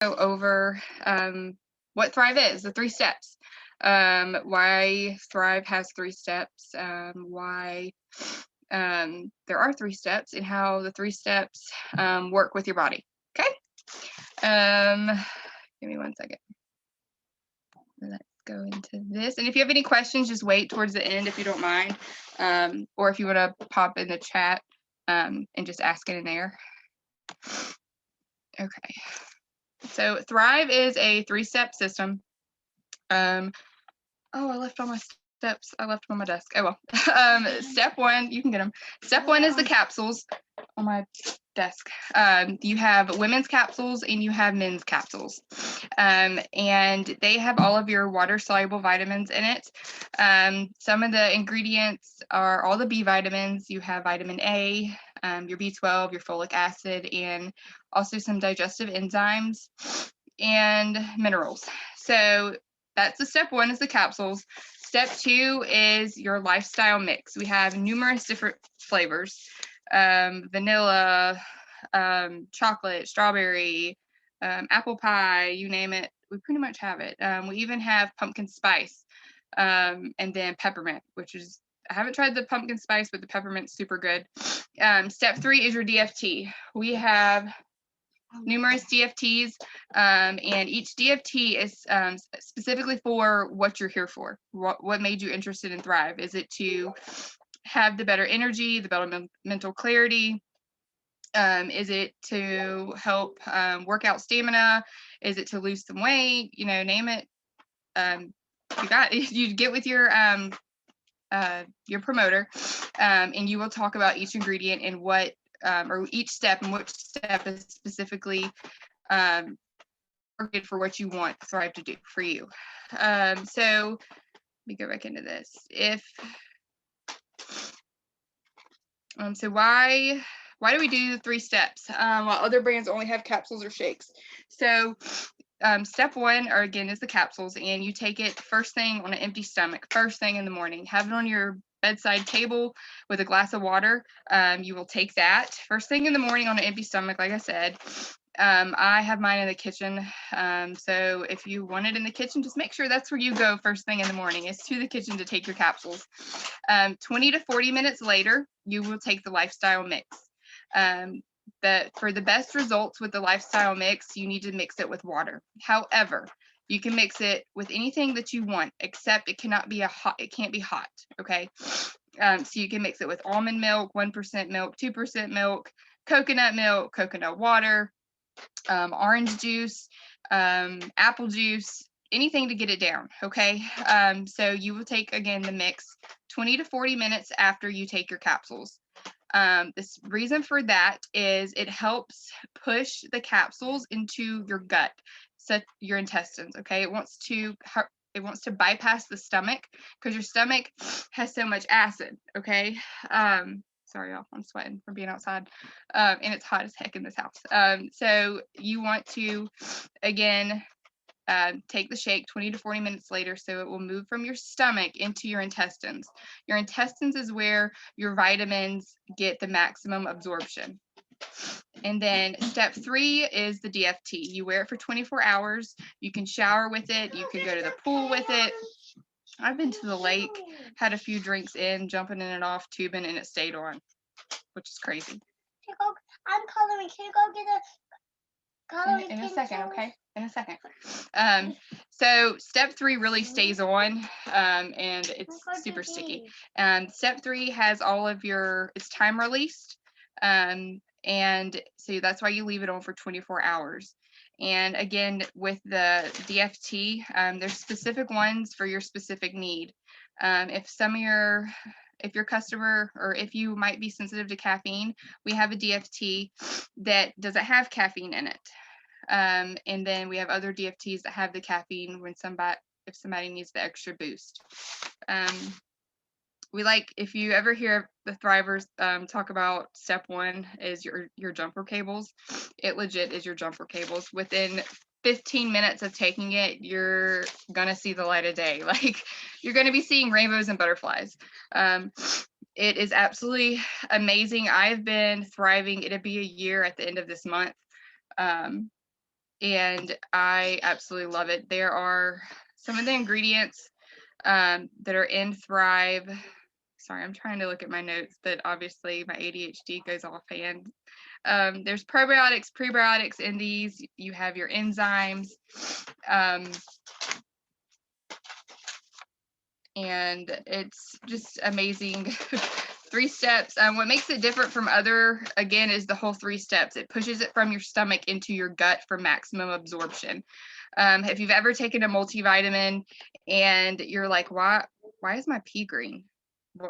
go over what Thrive is, the 3 steps. Why Thrive has 3 steps, why there are 3 steps, and how the 3 steps work with your body. Okay. Give me one second. Let's go into this. And if you have any questions, just wait towards the end if you don't mind, or if you want to pop in the chat and just ask it in there. Okay. So Thrive is a 3-step system. Oh, I left all my steps. I left them on my desk. Oh well. Step 1, you can get them. Step 1 is the capsules on my desk. You have women's capsules and you have men's capsules. And they have all of your water-soluble vitamins in it. Some of the ingredients are all the B vitamins. You have vitamin A, your B12, your folic acid, and also some digestive enzymes and minerals. So that's the step 1 is the capsules. Step 2 is your lifestyle mix. We have numerous different flavors, vanilla, chocolate, strawberry, apple pie, you name it, we pretty much have it. We even have pumpkin spice, and then peppermint, which is, I haven't tried the pumpkin spice, but the peppermint's super good. Step 3 is your DFT. We have numerous DFTs, and each DFT is specifically for what you're here for. What made you interested in Thrive? Is it to have the better energy, the better mental clarity? Is it to help work out stamina? Is it to lose some weight? You know, name it. You get with your promoter, and you will talk about each ingredient and what, or each step, and which step is specifically targeted for what you want Thrive to do for you. So let me go back into this. So why do we do the 3 steps while other brands only have capsules or shakes? So step 1 again is the capsules, and you take it first thing on an empty stomach, first thing in the morning. Have it on your bedside table with a glass of water. You will take that first thing in the morning on an empty stomach, like I said. I have mine in the kitchen. So if you want it in the kitchen, just make sure that's where you go first thing in the morning, is to the kitchen to take your capsules. 20 to 40 minutes later, you will take the lifestyle mix. For the best results with the lifestyle mix, you need to mix it with water. However, you can mix it with anything that you want, except it can't be hot, okay? So you can mix it with almond milk, 1% milk, 2% milk, coconut water, orange juice, apple juice, anything to get it down, okay? So you will take, again, the mix 20 to 40 minutes after you take your capsules. This reason for that is it helps push the capsules into your gut, so your intestines, okay? It wants to bypass the stomach, because your stomach has so much acid, okay? Sorry, y'all, I'm sweating from being outside, and it's hot as heck in this house. So you want to, again, take the shake 20 to 40 minutes later, so it will move from your stomach into your intestines. Your intestines is where your vitamins get the maximum absorption. And then step 3 is the DFT. You wear it for 24 hours. You can shower with it. You can go to the pool with it. I've been to the lake, had a few drinks in, jumping in and off, tubing, and it stayed on, which is crazy. I'm coloring. Can you go get a coloring in a second, okay? In a second. So step 3 really stays on, and it's super sticky. Step 3 has all of it's time released, and so that's why you leave it on for 24 hours. And again, with the DFT, there's specific ones for your specific need. If your customer, or if you might be sensitive to caffeine, we have a DFT that doesn't have caffeine in it. And then we have other DFTs that have the caffeine if somebody needs the extra boost. If you ever hear the Thrivers talk about step 1 is your jumper cables, it legit is your jumper cables. Within 15 minutes of taking it, you're gonna see the light of day. Like, you're gonna be seeing rainbows and butterflies. It is absolutely amazing. I've been thriving. It'll be a year at the end of this month. and I absolutely love it. There are some of the ingredients that are in Thrive. Sorry, I'm trying to look at my notes, but obviously my ADHD goes offhand. There's probiotics, prebiotics in these. You have your enzymes. And it's just amazing. 3 steps. What makes it different from other, again, is the whole 3 steps. It pushes it from your stomach into your gut for maximum absorption. If you've ever taken a multivitamin and you're like, why is my pee green?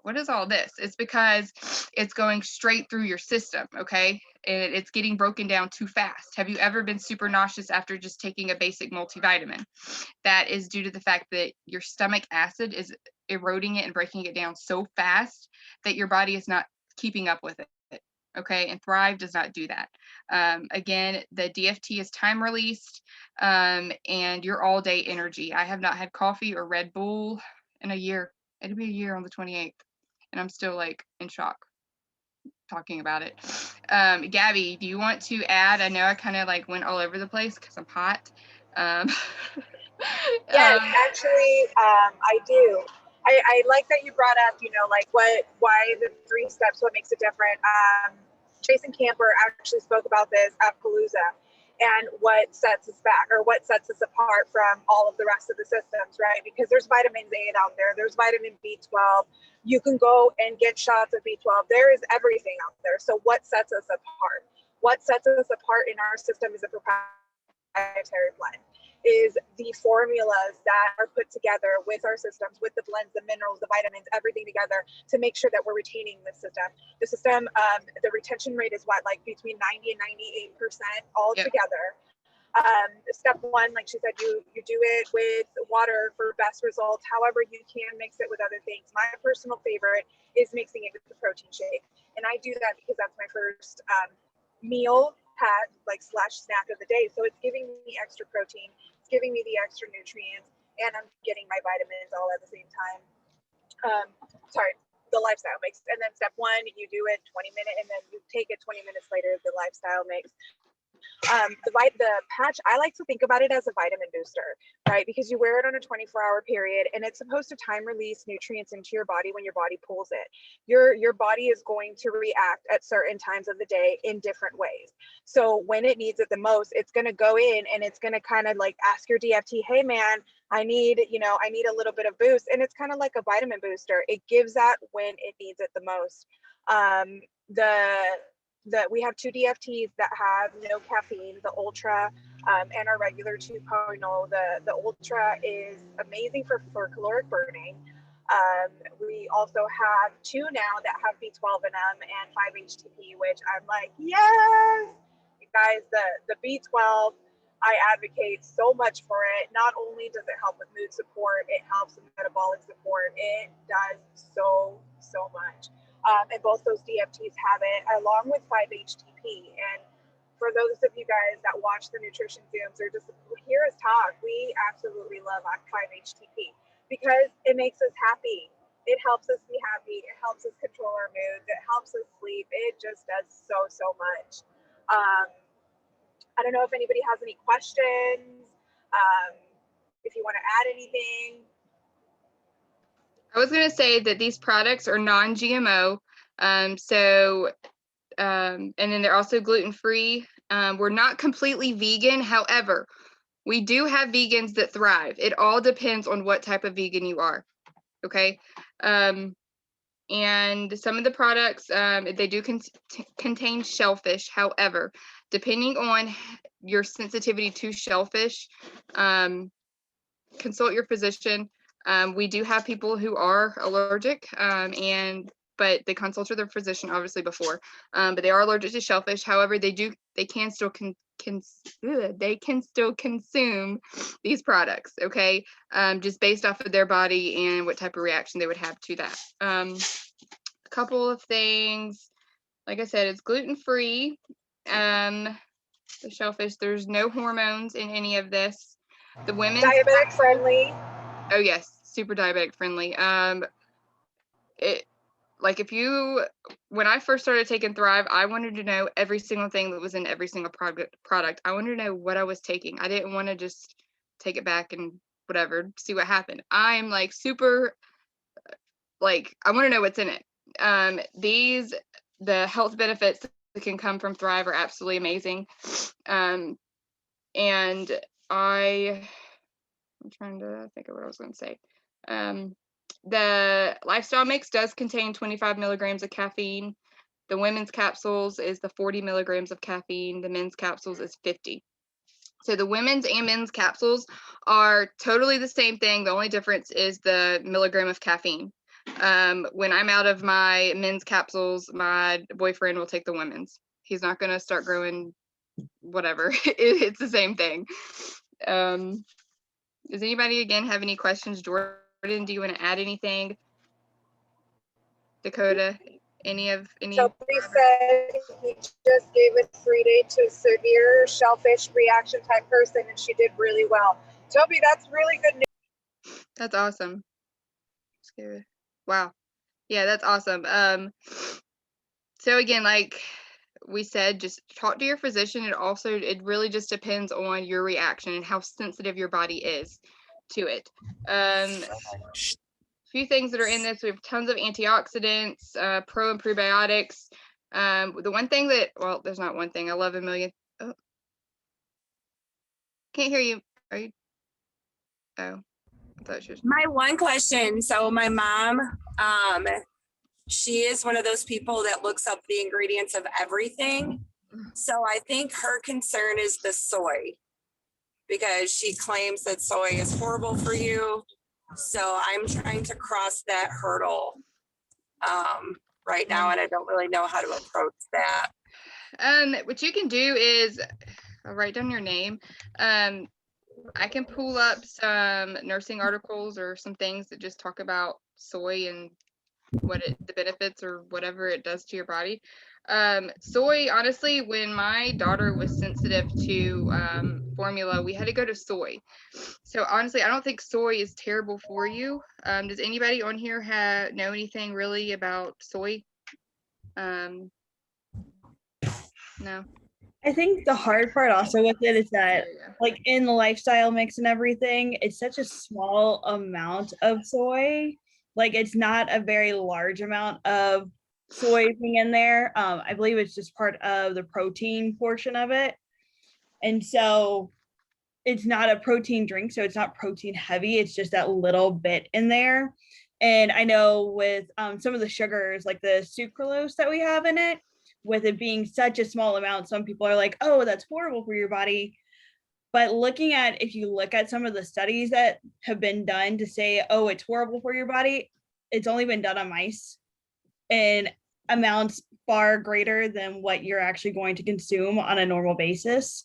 What is all this? It's because it's going straight through your system, okay? And it's getting broken down too fast. Have you ever been super nauseous after just taking a basic multivitamin? That is due to the fact that your stomach acid is eroding it and breaking it down so fast that your body is not keeping up with it. Okay, and Thrive does not do that. Again, the DFT is time released, and your all day energy. I have not had coffee or Red Bull in a year. It'll be a year on the 28th, and I'm still like in shock talking about it. Gabby, do you want to add? I know I kind of like went all over the place because I'm hot. Yes, actually, I do. I like that you brought up, like why the 3 steps, what makes it different. Jason Camper actually spoke about this at Palooza and what sets us back or what sets us apart from all of the rest of the systems, right? Because there's vitamin A out there, there's vitamin B12. You can go and get shots of B12. There is everything out there. So what sets us apart? What sets us apart in our system is a proprietary blend, is the formulas that are put together with our systems, with the blends, the minerals, the vitamins, everything together to make sure that we're retaining the system. The system, the retention rate is what, like between 90 and 98% all together. Step 1, like she said, you do it with water for best results. However, you can mix it with other things. My personal favorite is mixing it with the protein shake. And I do that because that's my first meal pack, like / snack of the day. So it's giving me extra protein, it's giving me the extra nutrients, and I'm getting my vitamins all at the same time. Sorry, the lifestyle mix. And then step 1, you do it 20 minutes, and then you take it 20 minutes later, the lifestyle mix. The patch, I like to think about it as a vitamin booster, right? Because you wear it on a 24-hour period, and it's supposed to time release nutrients into your body when your body pulls it. Your body is going to react at certain times of the day in different ways. So when it needs it the most, it's going to go in and it's going to kind of like ask your DFT, hey man, I need a little bit of boost. And it's kind of like a vitamin booster. It gives that when it needs it the most. We have 2 DFTs that have no caffeine, the Ultra and our regular 2.0. The Ultra is amazing for caloric burning. We also have 2 now that have B12 in them and 5-HTP, which I'm like, yes, you guys, the B12, I advocate so much for it. Not only does it help with mood support, it helps with metabolic support. It does so much. And both those DFTs have it, along with 5-HTP. And for those of you guys that watch the nutrition Zooms or just hear us talk, we absolutely love 5-HTP because it makes us happy. It helps us be happy. It helps us control our moods. It helps us sleep. It just does so much. I don't know if anybody has any questions. If you want to add anything. I was going to say that these products are non-GMO, and then they're also gluten-free. We're not completely vegan. However, we do have vegans that thrive. It all depends on what type of vegan you are. Okay. And some of the products, they do contain shellfish. However, depending on your sensitivity to shellfish, consult your physician. We do have people who are allergic, but they consult their physician obviously before. But they are allergic to shellfish. However, they can still consume these products. Okay, just based off of their body and what type of reaction they would have to that. A couple of things. Like I said, it's gluten free. The shellfish. There's no hormones in any of this. The women's diabetic friendly. Oh yes, super diabetic friendly. like when I first started taking Thrive, I wanted to know every single thing that was in every single product. I wanted to know what I was taking. I didn't want to just take it back and whatever, see what happened. I'm like super, like, I want to know what's in it. The health benefits that can come from Thrive are absolutely amazing. And I'm trying to think of what I was going to say. The lifestyle mix does contain 25 milligrams of caffeine. The women's capsules is the 40 milligrams of caffeine. The men's capsules is 50. So the women's and men's capsules are totally the same thing. The only difference is the milligram of caffeine. When I'm out of my men's capsules, my boyfriend will take the women's. He's not going to start growing whatever. It's the same thing. Does anybody again have any questions? Jordan, do you want to add anything? Dakota, any? Shelby said he just gave a 3-day to severe shellfish reaction type person, and she did really well. Shelby, that's really good news. That's awesome. Wow. Yeah, that's awesome. So again, like we said, just talk to your physician. It really just depends on your reaction and how sensitive your body is to it. Few things that are in this: we have tons of antioxidants, pro and prebiotics. The one thing that, well, there's not one thing. 11 million. Oh, can't hear you. Are you? Oh, I thought she was. My one question. So my mom, she is one of those people that looks up the ingredients of everything. So I think her concern is the soy, because she claims that soy is horrible for you. So I'm trying to cross that hurdle right now, and I don't really know how to approach that. What you can do is I'll write down your name. I can pull up some nursing articles or some things that just talk about soy and the benefits or whatever it does to your body. Soy, honestly, when my daughter was sensitive to formula, we had to go to soy. So honestly, I don't think soy is terrible for you. Does anybody on here know anything really about soy? No. I think the hard part also with it is that, like, in the lifestyle mix and everything, it's such a small amount of soy. Like, it's not a very large amount of soy being in there. I believe it's just part of the protein portion of it. And so it's not a protein drink, so it's not protein heavy. It's just that little bit in there. And I know with some of the sugars, like the sucralose that we have in it, with it being such a small amount, some people are like, oh, that's horrible for your body. But if you look at some of the studies that have been done to say, oh, it's horrible for your body, it's only been done on mice in amounts far greater than what you're actually going to consume on a normal basis.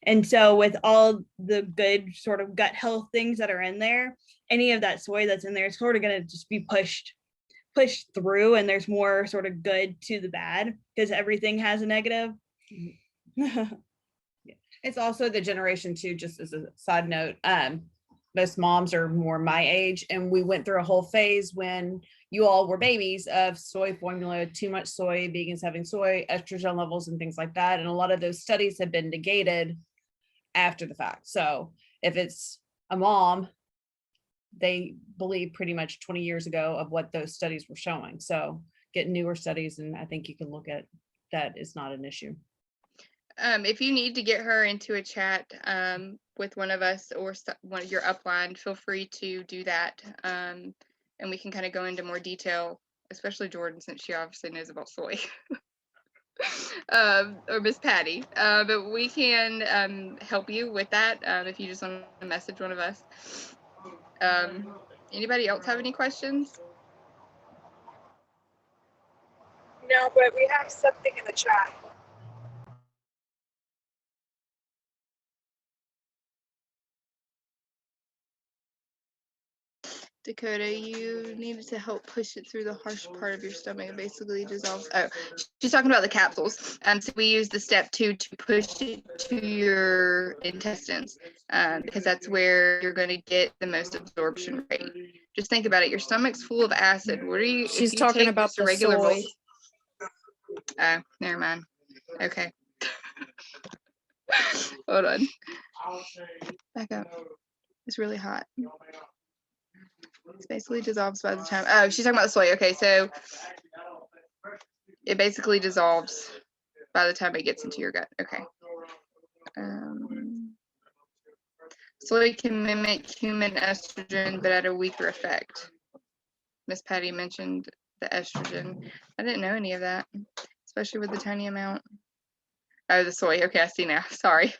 And so with all the good sort of gut health things that are in there, any of that soy that's in there is sort of going to just be pushed through, and there's more sort of good to the bad because everything has a negative. It's also the generation too, just as a side note, most moms are more my age, and we went through a whole phase when you all were babies of soy formula, too much soy, vegans having soy, estrogen levels and things like that. And a lot of those studies have been negated after the fact. So if it's a mom, they believe pretty much 20 years ago of what those studies were showing. So get newer studies, and I think you can look at that is not an issue. If you need to get her into a chat with one of us or one of your upline, feel free to do that. And we can kind of go into more detail, especially Jordan, since she obviously knows about soy. Or Miss Patty. But we can help you with that if you just want to message one of us. Anybody else have any questions? No, but we have something in the chat. Dakota, you needed to help push it through the harsh part of your stomach. It basically dissolves. Oh, she's talking about the capsules. So we use the step 2 to push it to your intestines, because that's where you're going to get the most absorption rate. Just think about it. Your stomach's full of acid. What are you? if She's you talking take about just a the regular bowl- soy. Oh, never mind. Okay. Hold on. Back up. It's really hot. It basically dissolves by the time. Oh, she's talking about the soy. Okay, so it basically dissolves by the time it gets into your gut. Okay. Soy can mimic human estrogen, but at a weaker effect. Miss Patty mentioned the estrogen. I didn't know any of that, especially with the tiny amount. Oh, the soy. Okay, I see now. Sorry.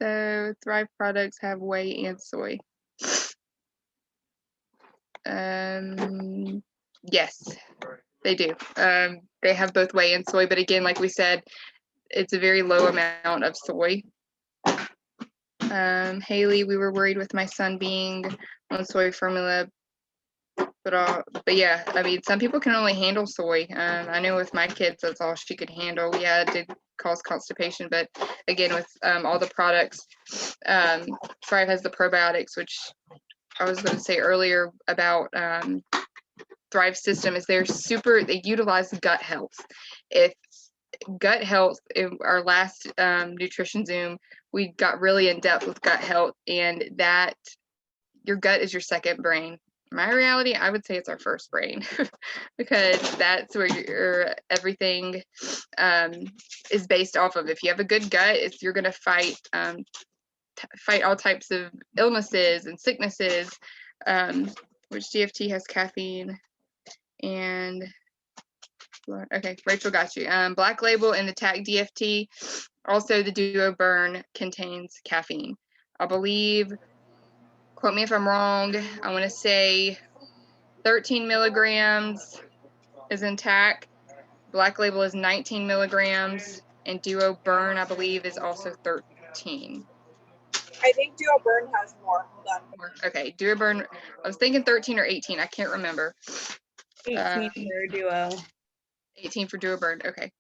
So Thrive products have whey and soy. Yes, they do. They have both whey and soy, but again, like we said, it's a very low amount of soy. Haley, we were worried with my son being on soy formula, but yeah, I mean, some people can only handle soy. I know with my kids, that's all she could handle. Yeah, it did cause constipation, but again, with all the products, Thrive has the probiotics, which I was going to say earlier about Thrive system is they utilize gut health. If gut health, in our last nutrition Zoom, we got really in depth with gut health, and that your gut is your second brain. In my reality, I would say it's our first brain because that's where your everything is based off of. If you have a good gut, you're going to fight all types of illnesses and sicknesses, which DFT has caffeine. And okay, Rachel got you. Black Label and the TAC DFT, also the Duo Burn contains caffeine. I believe, quote me if I'm wrong, I want to say 13 milligrams is in TAC. Black Label is 19 milligrams, and Duo Burn, I believe, is also 13. I think Duo Burn has more. Hold on. Okay, Duo Burn, I was thinking 13 or 18, I can't remember. 18 for Duo. 18 for Duo Burn, okay.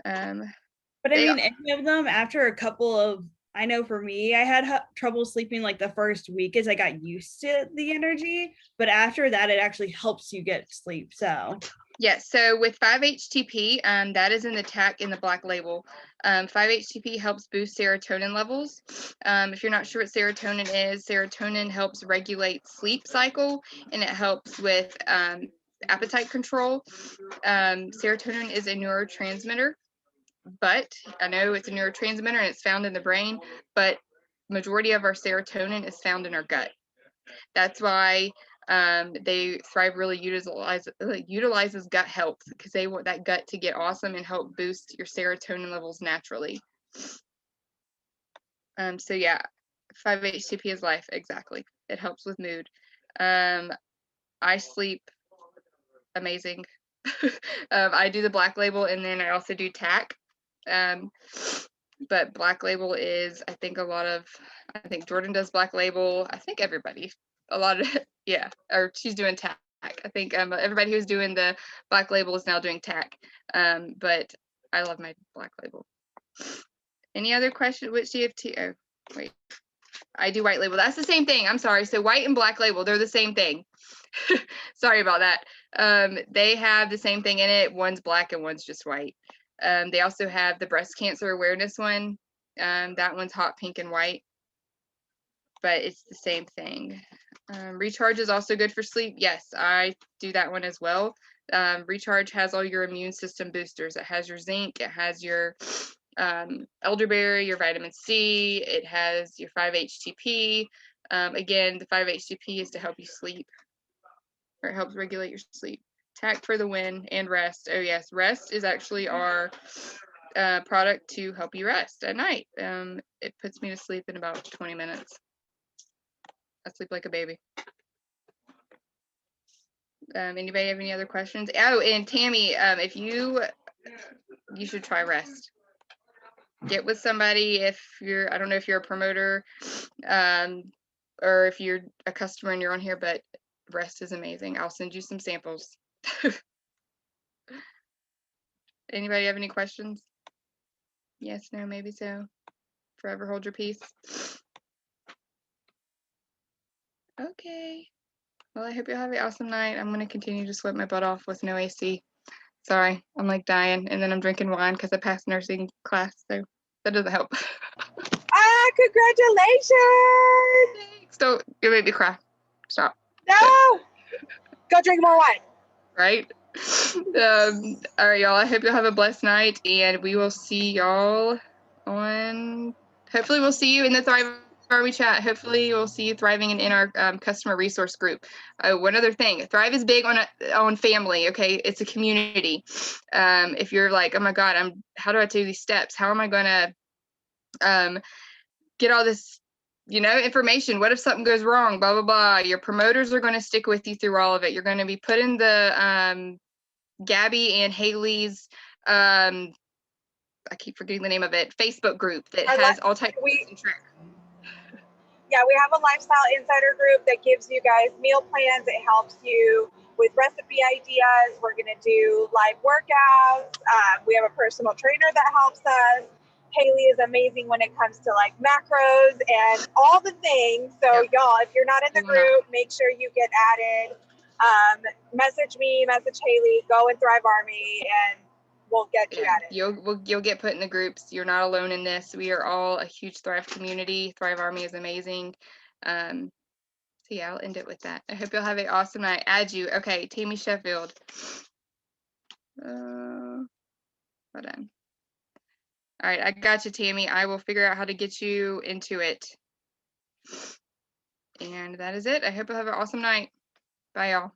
But I mean, any of them, after a couple of, I know for me, I had trouble sleeping like the first week as I got used to the energy, but after that, it actually helps you get sleep. So yes, so with 5-HTP, that is in the TAC in the Black Label. 5-HTP helps boost serotonin levels. If you're not sure what serotonin helps regulate sleep cycle, and it helps with appetite control. Serotonin is a neurotransmitter, but I know it's a neurotransmitter and it's found in the brain, but majority of our serotonin is found in our gut. That's why Thrive really utilizes gut health, because they want that gut to get awesome and help boost your serotonin levels naturally. So yeah, 5-HTP is life, exactly. It helps with mood. I sleep amazing. I do the Black Label, and then I also do TAC. But Black Label is, I think Jordan does Black Label. I think everybody, a lot of, yeah, or she's doing TAC. I think everybody who's doing the Black Label is now doing TAC. But I love my Black Label. Any other question? Which DFT? Oh, wait. I do White Label. That's the same thing. I'm sorry. So White and Black Label, they're the same thing. Sorry about that. They have the same thing in it. One's black and one's just white. They also have the breast cancer awareness one. That one's hot pink and white, but it's the same thing. Recharge is also good for sleep. Yes, I do that one as well. Recharge has all your immune system boosters. It has your zinc, it has your elderberry, your vitamin C, it has your 5-HTP. Again, the 5-HTP is to help you sleep, or it helps regulate your sleep. TAC for the win, and rest. Oh yes, rest is actually our product to help you rest at night. It puts me to sleep in about 20 minutes. I sleep like a baby. Anybody have any other questions? Oh, and Tammy, if you should try rest. Get with somebody if you're, I don't know if you're a promoter, or if you're a customer and you're on here, but rest is amazing. I'll send you some samples. Anybody have any questions? Yes, no, maybe so. Forever hold your peace. Okay. Well, I hope you'll have an awesome night. I'm going to continue to sweat my butt off with no AC. Sorry, I'm like dying. And then I'm drinking wine because I passed nursing class. So that doesn't help. Congratulations! Thanks. Don't, you made me cry. Stop. No! Go drink more wine. Right? All right, y'all. I hope you'll have a blessed night. And we will see y'all on, hopefully we'll see you in the Thrive Army chat. Hopefully we'll see you thriving in our customer resource group. One other thing, Thrive is big on family. Okay, it's a community. If you're like, oh my God, how do I do these steps? How am I gonna get all this, information? What if something goes wrong? Blah blah blah. Your promoters are going to stick with you through all of it. You're going to be put in the Gabi and Haley's I keep forgetting the name of it, Facebook group that has all types of tips and tricks. Yeah, we have a lifestyle insider group that gives you guys meal plans. It helps you with recipe ideas. We're going to do live workouts. We have a personal trainer that helps us. Haley is amazing when it comes to like macros and all the things. So y'all, if you're not in the group, make sure you get added. Message me, message Haley, go in Thrive Army, and we'll get you added. You'll get put in the groups. You're not alone in this. We are all a huge Thrive community. Thrive Army is amazing. So yeah, I'll end it with that. I hope you'll have an awesome night. Add you. Okay, Tammy Sheffield. Hold on. All right, I got you, Tammy. I will figure out how to get you into it. And that is it. I hope you'll have an awesome night. Bye, y'all.